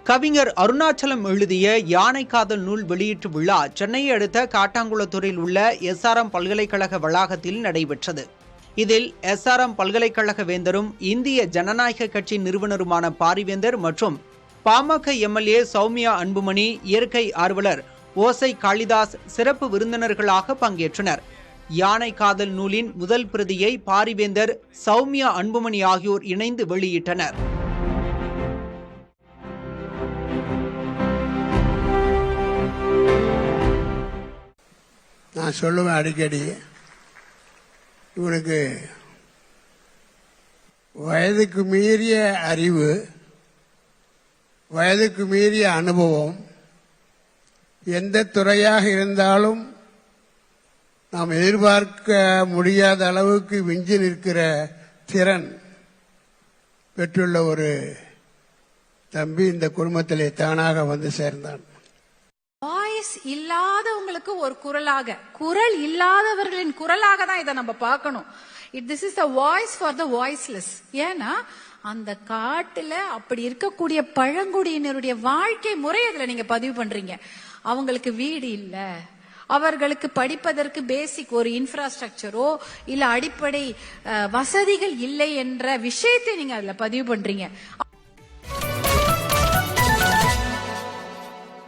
கவிஞர் அருணாச்சலம் எழுதிய யானை காதல் நூல் வெளியீட்டு விழா சென்னையை அடுத்த காட்டாங்குளத்தூரில் உள்ள SRM பல்கலைக்கழக வளாகத்தில் நடைபெற்றது. இதில் SRM பல்கலைக்கழக வேந்தரும் இந்திய ஜனநாயக கட்சி நிறுவனருமான பாரிவேந்தர் மற்றும் பாமக MLA சௌமியா அன்புமணி, இயற்கை ஆர்வலர் ஓசை காளிதாஸ் சிறப்பு விருந்தினர்களாக பங்கேற்றனர். யானை காதல் நூலின் முதல் பிரதியை பாரிவேந்தர், சௌமியா அன்புமணி ஆகியோர் இணைந்து வெளியிட்டனர். நான் சொல்லுவேன் அடிக்கடி, இவனுக்கு வயதுக்கு மீறிய அறிவு, வயதுக்கு மீறிய அனுபவம், எந்த துறையாக இருந்தாலும் நாம் எதிர்பார்க்க முடியாத அளவுக்கு விஞ்சி நிற்கிற திறன் பெற்றுள்ள ஒரு தம்பி இந்த குடும்பத்திலே தானாக வந்து சேர்ந்தான். வாய்ஸ் இல்லாதவங்களுக்கு ஒரு குரலாக, குரல் இல்லாதவர்களின் குரலாக தான் இதை நம்ம பார்க்கணும். This is the voice for the voiceless. ஏன்னா அந்த காட்டுல அப்படி இருக்கக்கூடிய பழங்குடியினருடைய வாழ்க்கை முறை அதுல நீங்க பதிவு பண்றீங்க. அவங்களுக்கு வீடு இல்ல, அவர்களுக்கு படிப்பதற்கு பேசிக் ஒரு இன்ஃப்ராஸ்ட்ரக்சரோ இல்ல அடிப்படை வசதிகள் இல்லை என்ற விஷயத்தை நீங்க அதுல பதிவு பண்றீங்க.